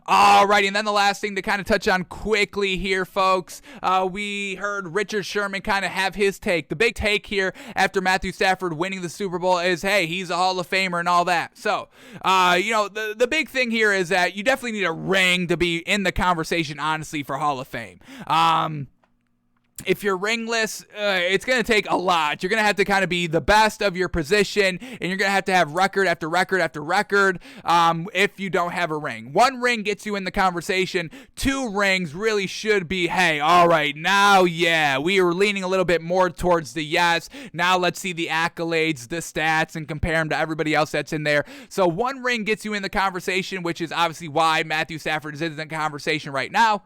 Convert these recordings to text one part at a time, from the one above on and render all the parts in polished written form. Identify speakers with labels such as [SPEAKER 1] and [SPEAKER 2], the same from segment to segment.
[SPEAKER 1] Alrighty, and then the last thing to kind of touch on quickly here, folks, we heard Richard Sherman kind of have his take. The big take here after Matthew Stafford winning the Super Bowl is, hey, he's a Hall of Famer and all that. So, the big thing here is that you definitely need a ring to be in the conversation, honestly, for Hall of Fame. If you're ringless, it's going to take a lot. You're going to have to kind of be the best of your position, and you're going to have record after record after record if you don't have a ring. One ring gets you in the conversation. 2 rings really should be, hey, all right, now, yeah, we are leaning a little bit more towards the yes. Now let's see the accolades, the stats, and compare them to everybody else that's in there. So 1 ring gets you in the conversation, which is obviously why Matthew Stafford is in the conversation right now.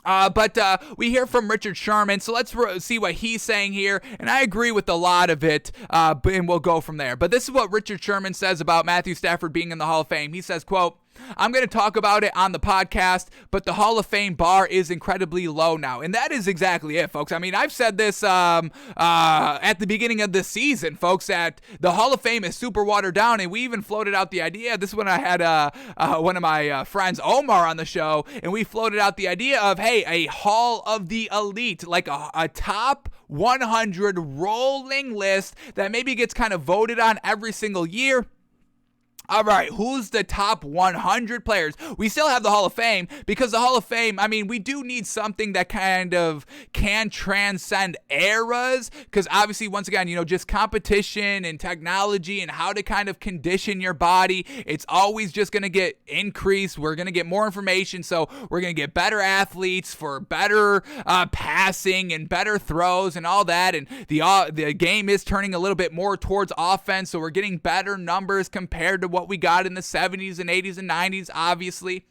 [SPEAKER 1] But we hear from Richard Sherman, so let's see what he's saying here, and I agree with a lot of it, and we'll go from there. But this is what Richard Sherman says about Matthew Stafford being in the Hall of Fame. He says, quote, I'm going to talk about it on the podcast, but the Hall of Fame bar is incredibly low now. And that is exactly it, folks. I mean, I've said this at the beginning of this season, folks, that the Hall of Fame is super watered down, and we even floated out the idea. This is when I had one of my friends, Omar, on the show, and we floated out the idea of, hey, a Hall of the Elite, like a top 100 rolling list that maybe gets kind of voted on every single year. All right, who's the top 100 players? We still have the Hall of Fame because the Hall of Fame, I mean, we do need something that kind of can transcend eras because obviously, once again, just competition and technology and how to kind of condition your body, it's always just going to get increased. We're going to get more information, so we're going to get better athletes for better passing and better throws and all that, and the game is turning a little bit more towards offense, so we're getting better numbers compared to what we got in the 70s and 80s and 90s, obviously.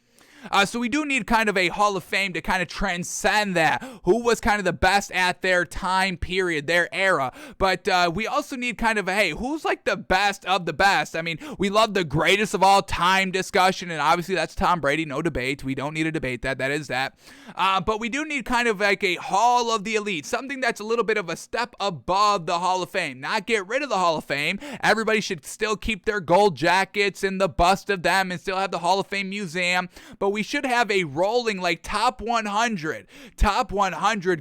[SPEAKER 1] So we do need kind of a Hall of Fame to kind of transcend that. Who was kind of the best at their time period, their era. But we also need kind of a, hey, who's like the best of the best? I mean, we love the greatest of all time discussion, and obviously that's Tom Brady, no debate. We don't need to debate that. That is that. But we do need kind of like a Hall of the Elite, something that's a little bit of a step above the Hall of Fame. Not get rid of the Hall of Fame. Everybody should still keep their gold jackets and the bust of them and still have the Hall of Fame museum. But we should have a rolling like top 100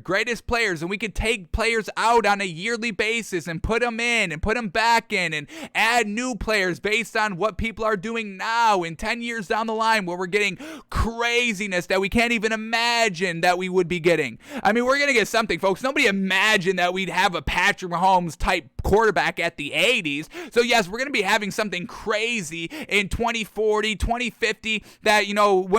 [SPEAKER 1] greatest players, and we could take players out on a yearly basis and put them in and put them back in and add new players based on what people are doing now in 10 years down the line where we're getting craziness that we can't even imagine that we would be getting. I mean, we're going to get something, folks. Nobody imagined that we'd have a Patrick Mahomes type quarterback at the 80s. So yes, we're going to be having something crazy in 2040, 2050 that,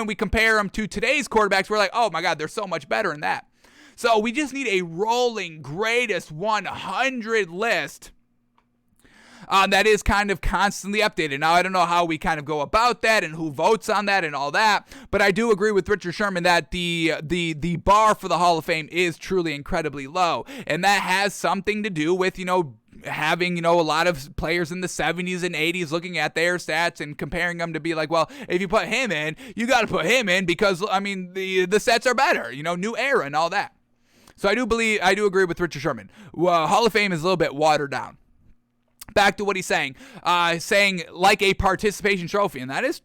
[SPEAKER 1] when we compare them to today's quarterbacks, we're like, oh my God, they're so much better than that. So we just need a rolling greatest 100 list that is kind of constantly updated. Now, I don't know how we kind of go about that and who votes on that and all that, but I do agree with Richard Sherman that the bar for the Hall of Fame is truly incredibly low, and that has something to do with, having, a lot of players in the 70s and 80s looking at their stats and comparing them to be like, well, if you put him in, you got to put him in because, I mean, the stats are better, new era and all that. So I do agree with Richard Sherman. Hall of Fame is a little bit watered down. Back to what he's saying like a participation trophy, and that's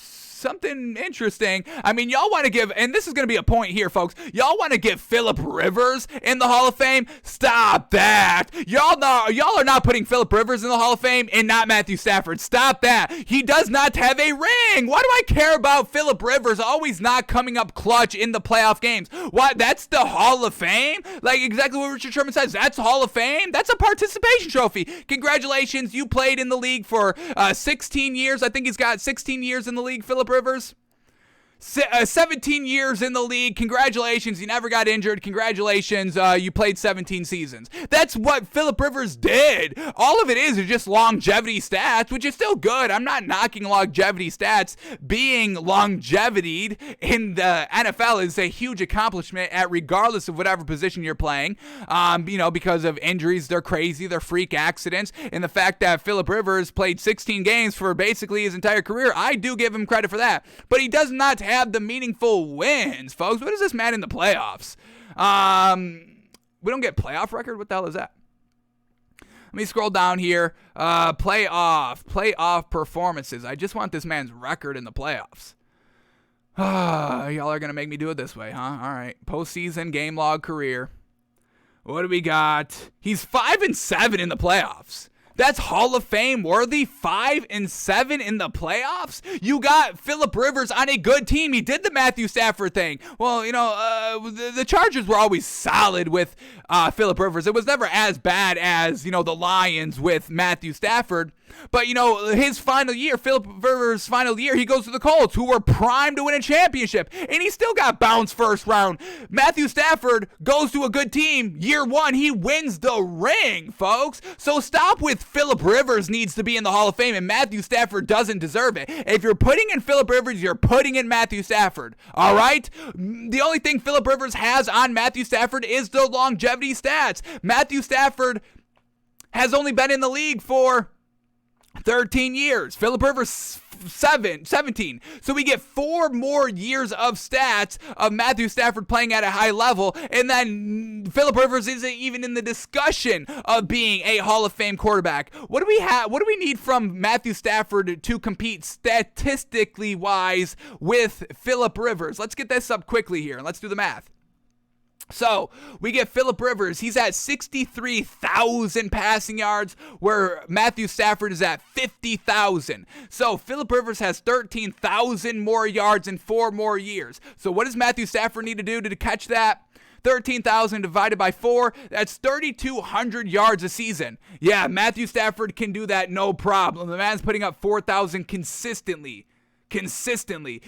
[SPEAKER 1] something interesting. I mean, y'all want to give, and this is going to be a point here, folks, y'all want to give Phillip Rivers in the Hall of Fame? Stop that. Y'all are not putting Phillip Rivers in the Hall of Fame and not Matthew Stafford. Stop that. He does not have a ring. Why do I care about Phillip Rivers always not coming up clutch in the playoff games? What? That's the Hall of Fame? Like exactly what Richard Sherman says. That's Hall of Fame? That's a participation trophy. Congratulations, you played in the league for 16 years. I think he's got 16 years in the league, Phillip Rivers. 17 years in the league. Congratulations, you never got injured. Congratulations, you played 17 seasons. That's what Phillip Rivers did. All of it is just longevity stats, which is still good. I'm not knocking longevity stats. Being longevitied in the NFL is a huge accomplishment at regardless of whatever position you're playing. Because of injuries, they're crazy, they're freak accidents, and the fact that Phillip Rivers played 16 games for basically his entire career, I do give him credit for that. But he does not have the meaningful wins, folks. What is this man in the playoffs? We don't get playoff record? What the hell is that? Let me scroll down here. Playoff performances. I just want this man's record in the playoffs. Y'all are going to make me do it this way, huh? All right. Postseason game log career. What do we got? He's 5-7 in the playoffs. That's Hall of Fame worthy. 5-7 in the playoffs. You got Phillip Rivers on a good team. He did the Matthew Stafford thing. Well, the Chargers were always solid with Phillip Rivers. It was never as bad as, the Lions with Matthew Stafford. But, his final year, Phillip Rivers' final year, he goes to the Colts, who were primed to win a championship. And he still got bounced first round. Matthew Stafford goes to a good team. Year one, he wins the ring, folks. So stop with Phillip Rivers needs to be in the Hall of Fame, and Matthew Stafford doesn't deserve it. If you're putting in Phillip Rivers, you're putting in Matthew Stafford. All right? The only thing Phillip Rivers has on Matthew Stafford is the longevity stats. Matthew Stafford has only been in the league for 13 years. Phillip Rivers 17. So we get 4 more years of stats of Matthew Stafford playing at a high level, and then Phillip Rivers isn't even in the discussion of being a Hall of Fame quarterback. What do we have? What do we need from Matthew Stafford to compete statistically wise with Phillip Rivers? Let's get this up quickly here and let's do the math. So, we get Phillip Rivers. He's at 63,000 passing yards, where Matthew Stafford is at 50,000. So, Phillip Rivers has 13,000 more yards in 4 more years. So, what does Matthew Stafford need to do to catch that? 13,000 divided by 4, that's 3,200 yards a season. Yeah, Matthew Stafford can do that no problem. The man's putting up 4,000 consistently.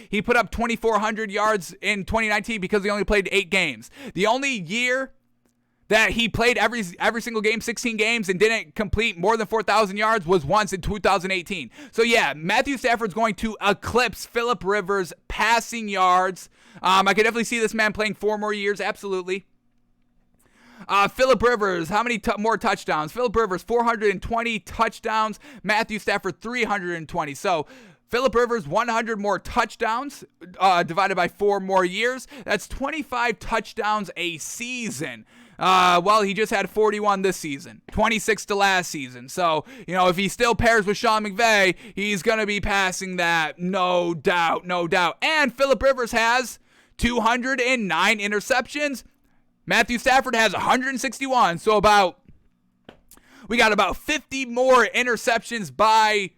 [SPEAKER 1] He put up 2,400 yards in 2019 because he only played 8 games. The only year that he played every single game, 16 games, and didn't complete more than 4,000 yards was once in 2018. So yeah, Matthew Stafford's going to eclipse Phillip Rivers' passing yards. I could definitely see this man playing 4 more years, absolutely. Phillip Rivers, how many more touchdowns? Phillip Rivers, 420 touchdowns. Matthew Stafford, 320. So Phillip Rivers, 100 more touchdowns divided by 4 more years. That's 25 touchdowns a season. Well, he just had 41 this season, 26 to last season. So, if he still pairs with Sean McVay, he's going to be passing that, no doubt. And Phillip Rivers has 209 interceptions. Matthew Stafford has 161. So we got about 50 more interceptions by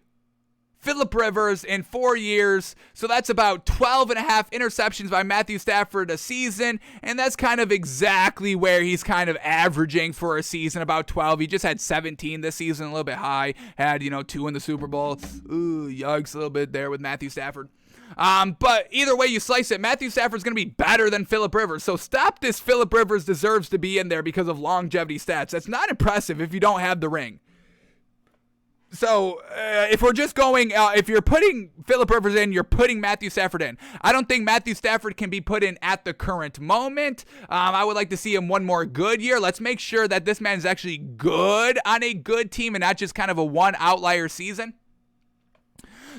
[SPEAKER 1] Phillip Rivers in 4 years. So that's about 12 and a half interceptions by Matthew Stafford a season. And that's kind of exactly where he's kind of averaging for a season, about 12. He just had 17 this season, a little bit high. Had, 2 in the Super Bowl. Ooh, yikes, a little bit there with Matthew Stafford. But either way you slice it, Matthew Stafford's going to be better than Phillip Rivers. So stop this Phillip Rivers deserves to be in there because of longevity stats. That's not impressive if you don't have the ring. So, if we're just going, if you're putting Phillip Rivers in, you're putting Matthew Stafford in. I don't think Matthew Stafford can be put in at the current moment. I would like to see him one more good year. Let's make sure that this man is actually good on a good team and not just kind of a one outlier season.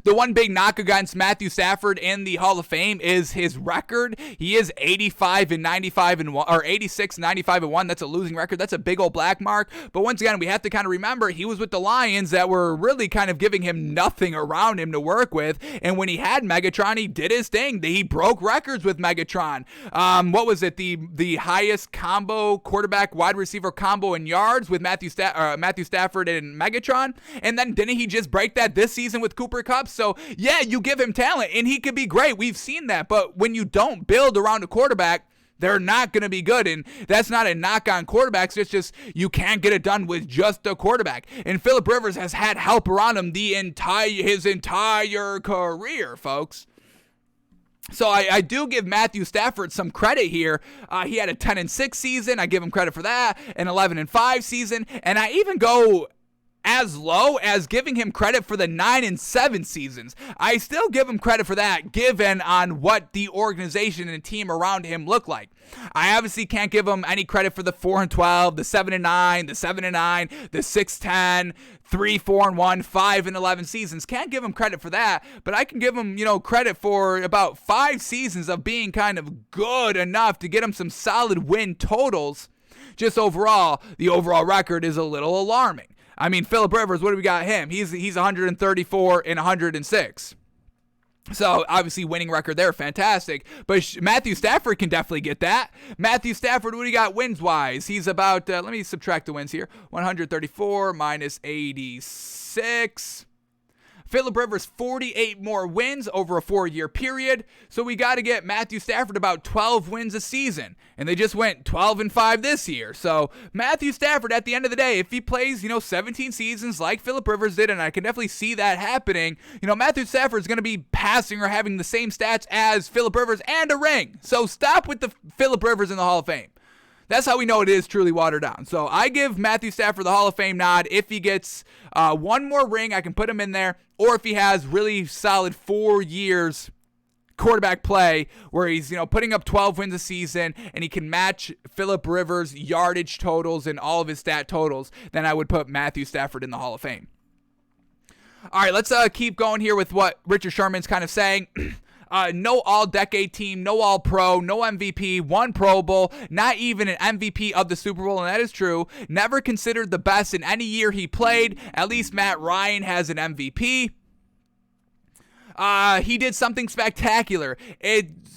[SPEAKER 1] The one big knock against Matthew Stafford in the Hall of Fame is his record. He is 85-95-1, or 86-95-1. That's a losing record. That's a big old black mark. But once again, we have to kind of remember he was with the Lions that were really kind of giving him nothing around him to work with. And when he had Megatron, he did his thing. He broke records with Megatron. What was it? The highest combo quarterback wide receiver combo in yards with Matthew Stafford and Megatron. And then didn't he just break that this season with Cooper Kupp? So, yeah, you give him talent, and he could be great. We've seen that. But when you don't build around a quarterback, they're not going to be good. And that's not a knock on quarterbacks. It's just you can't get it done with just a quarterback. And Phillip Rivers has had help around him his entire career, folks. So I do give Matthew Stafford some credit here. He had a 10-6 season. I give him credit for that. An 11-5 season. And I even go as low as giving him credit for the 9-7 seasons. I still give him credit for that, given on what the organization and team around him look like. I obviously can't give him any credit for the 4-12, the 7-9, the 7-9, the 6-10, 3-4-1, 5-11 seasons. Can't give him credit for that, but I can give him, credit for about 5 seasons of being kind of good enough to get him some solid win totals. Just overall, the overall record is a little alarming. I mean, Phillip Rivers, what do we got him? He's 134 and 106. So, obviously, winning record there, fantastic. But Matthew Stafford can definitely get that. Matthew Stafford, what do you got wins-wise? He's about, let me subtract the wins here. 134 minus 86. Phillip Rivers, 48 more wins over a 4-year period. So we got to get Matthew Stafford about 12 wins a season. And they just went 12-5 this year. So Matthew Stafford, at the end of the day, if he plays, 17 seasons like Phillip Rivers did, and I can definitely see that happening, Matthew Stafford is going to be passing or having the same stats as Phillip Rivers and a ring. So stop with the Phillip Rivers in the Hall of Fame. That's how we know it is truly watered down. So I give Matthew Stafford the Hall of Fame nod. If he gets one more ring, I can put him in there. Or if he has really solid 4 years quarterback play where he's, putting up 12 wins a season and he can match Phillip Rivers' yardage totals and all of his stat totals, then I would put Matthew Stafford in the Hall of Fame. All right, let's keep going here with what Richard Sherman's kind of saying. No all-decade team, no all-pro, no MVP, one Pro Bowl, not even an MVP of the Super Bowl, and that is true. Never considered the best in any year he played. At least Matt Ryan has an MVP. He did something spectacular.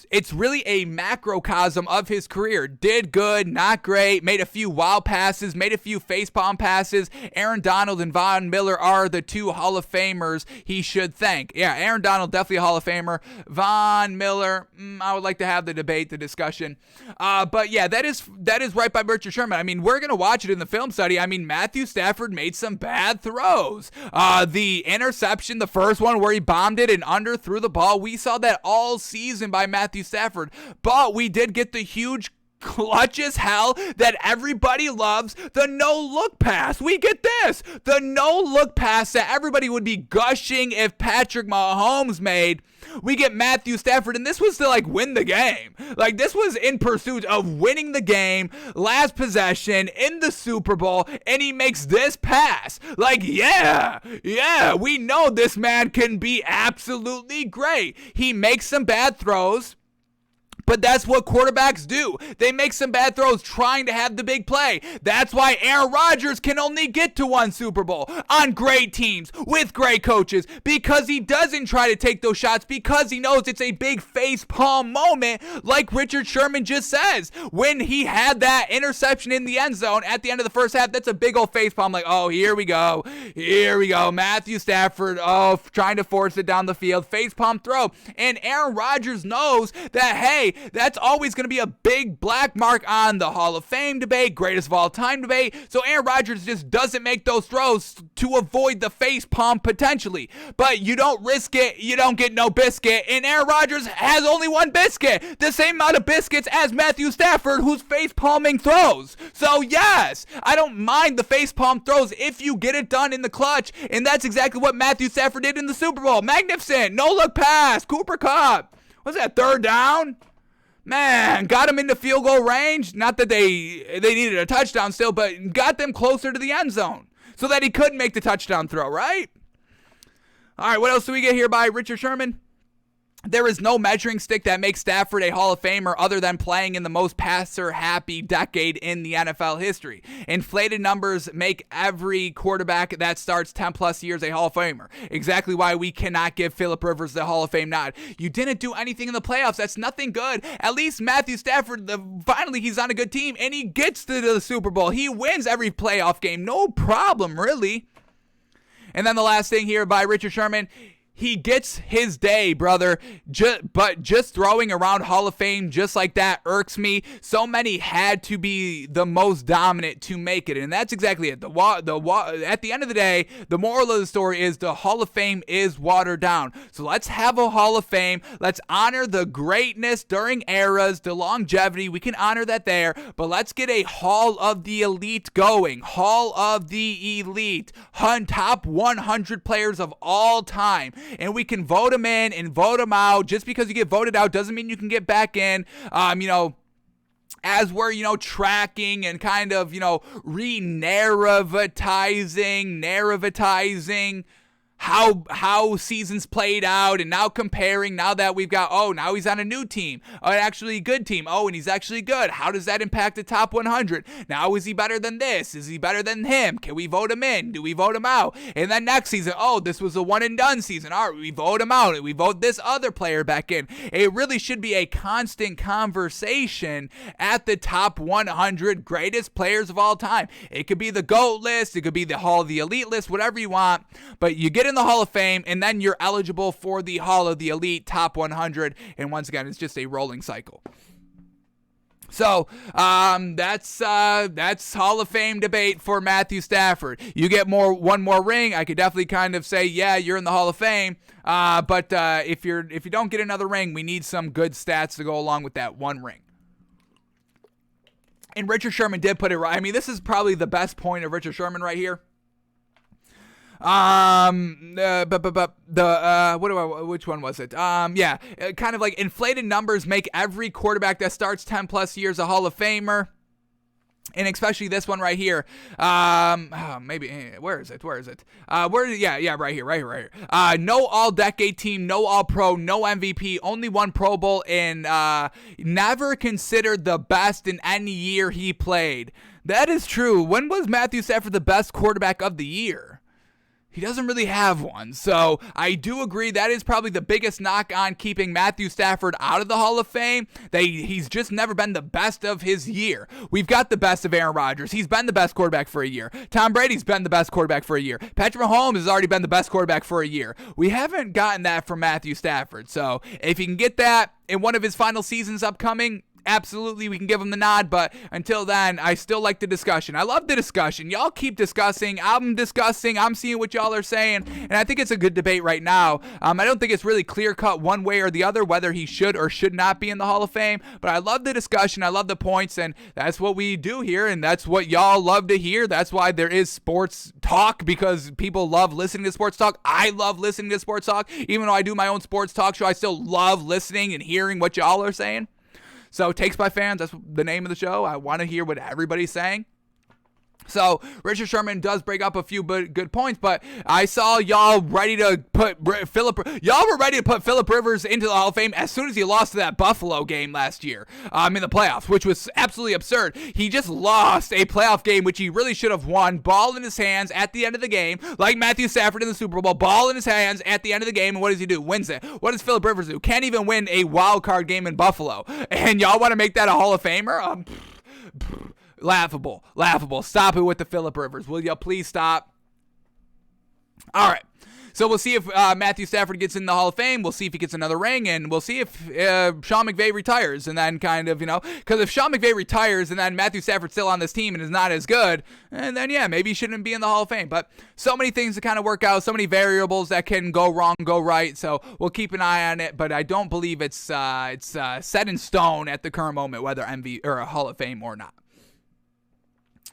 [SPEAKER 1] It's really a macrocosm of his career. Did good, not great, made a few wild passes, made a few facepalm passes. Aaron Donald and Von Miller are the 2 Hall of Famers he should thank. Yeah, Aaron Donald, definitely a Hall of Famer. Von Miller, I would like to have the debate, the discussion. But yeah, that is right by Richard Sherman. I mean, we're going to watch it in the film study. I mean, Matthew Stafford made some bad throws. The interception, the first one where he bombed it and underthrew the ball, we saw that all season by Matthew Stafford, but we did get the huge clutch as hell that everybody loves, the no-look pass. We get this, the no-look pass that everybody would be gushing if Patrick Mahomes made. We get Matthew Stafford, and this was to win the game. This was in pursuit of winning the game, last possession in the Super Bowl, and he makes this pass. Yeah, we know this man can be absolutely great. He makes some bad throws, but that's what quarterbacks do. They make some bad throws trying to have the big play. That's why Aaron Rodgers can only get to 1 Super Bowl on great teams with great coaches, because he doesn't try to take those shots, because he knows it's a big face palm moment, like Richard Sherman just says. When he had that interception in the end zone at the end of the first half, that's a big old face palm, oh, here we go. Matthew Stafford, trying to force it down the field, face palm throw. And Aaron Rodgers knows that, hey, that's always going to be a big black mark on the Hall of Fame debate, greatest of all time debate. So Aaron Rodgers just doesn't make those throws to avoid the face palm potentially. But you don't risk it, you don't get no biscuit. And Aaron Rodgers has only 1 biscuit, the same amount of biscuits as Matthew Stafford, who's face palming throws. So yes, I don't mind the face palm throws if you get it done in the clutch. And that's exactly what Matthew Stafford did in the Super Bowl. Magnificent, no look pass, Cooper Kupp. What's that, 3rd down? Man, got them into field goal range. Not that they needed a touchdown still, but got them closer to the end zone so that he could make the touchdown throw, right? All right, what else do we get here by Richard Sherman? There is no measuring stick that makes Stafford a Hall of Famer other than playing in the most passer-happy decade in the NFL history. Inflated numbers make every quarterback that starts 10-plus years a Hall of Famer. Exactly why we cannot give Phillip Rivers the Hall of Fame nod. You didn't do anything in the playoffs. That's nothing good. At least Matthew Stafford, finally he's on a good team, and he gets to the Super Bowl. He wins every playoff game. No problem, really. And then the last thing here by Richard Sherman, he gets his day, brother, but just throwing around Hall of Fame just like that irks me. So many had to be the most dominant to make it, and that's exactly it. At the end of the day, the moral of the story is the Hall of Fame is watered down. So let's have a Hall of Fame. Let's honor the greatness during eras, the longevity. We can honor that there, but let's get a Hall of the Elite going. Hall of the Elite. Top 100 players of all time. And we can vote them in and vote them out. Just because you get voted out doesn't mean you can get back in. As we're, tracking and kind of, re-narrativizing how seasons played out, and now comparing, now that we've got, now he's on a new team, actually a good team, and he's actually good. How does that impact the top 100? Now, is he better than this? Is he better than him? Can we vote him in? Do we vote him out? And then next season, this was a one and done season. All right, we vote him out, and we vote this other player back in. It really should be a constant conversation at the top 100 greatest players of all time. It could be the GOAT list, it could be the Hall of the Elite list, whatever you want, but you get in the Hall of Fame, and then you're eligible for the Hall of the Elite top 100, and once again, it's just a rolling cycle. So that's Hall of Fame debate for Matthew Stafford. You get one more ring, I could definitely kind of say, yeah, you're in the Hall of Fame. But if you don't get another ring, we need some good stats to go along with that one ring. And Richard Sherman did put it right. I mean, this is probably the best point of Richard Sherman right here. Which one was it? Kind of like inflated numbers make every quarterback that starts 10 plus years a Hall of Famer. And especially this one right here. Where is it? Right here. No all-decade team, no all-pro, no MVP, only one Pro Bowl, and never considered the best in any year he played. That is true. When was Matthew Stafford the best quarterback of the year? He doesn't really have one. So I do agree that is probably the biggest knock on keeping Matthew Stafford out of the Hall of Fame, that he's just never been the best of his year. We've got the best of Aaron Rodgers. He's been the best quarterback for a year. Tom Brady's been the best quarterback for a year. Patrick Mahomes has already been the best quarterback for a year. We haven't gotten that from Matthew Stafford. So if he can get that in one of his final seasons upcoming, absolutely, we can give him the nod, but until then, I still like the discussion. I love the discussion. Y'all keep discussing. I'm discussing. I'm seeing what y'all are saying, and I think it's a good debate right now. I don't think it's really clear-cut one way or the other whether he should or should not be in the Hall of Fame, but I love the discussion. I love the points, and that's what we do here, and that's what y'all love to hear. That's why there is sports talk, because people love listening to sports talk. I love listening to sports talk. Even though I do my own sports talk show, I still love listening and hearing what y'all are saying. So Takes by Fans, that's the name of the show. I want to hear what everybody's saying. So Richard Sherman does break up a few good points, but I saw y'all ready to put Philip Rivers into the Hall of Fame as soon as he lost to that Buffalo game last year in the playoffs, which was absolutely absurd. He just lost a playoff game, which he really should have won. Ball in his hands at the end of the game, like Matthew Stafford in the Super Bowl. Ball in his hands at the end of the game, and what does he do? Wins it. What does Philip Rivers do? Can't even win a wild card game in Buffalo. And y'all want to make that a Hall of Famer? Laughable. Stop it with the Philip Rivers. Will you please stop? All right. So we'll see if Matthew Stafford gets in the Hall of Fame. We'll see if he gets another ring, and we'll see if Sean McVay retires. And then kind of, because if Sean McVay retires and then Matthew Stafford's still on this team and is not as good, and then, maybe he shouldn't be in the Hall of Fame. But so many things to kind of work out, so many variables that can go wrong, go right. So we'll keep an eye on it, but I don't believe it's set in stone at the current moment whether MV or a Hall of Fame or not.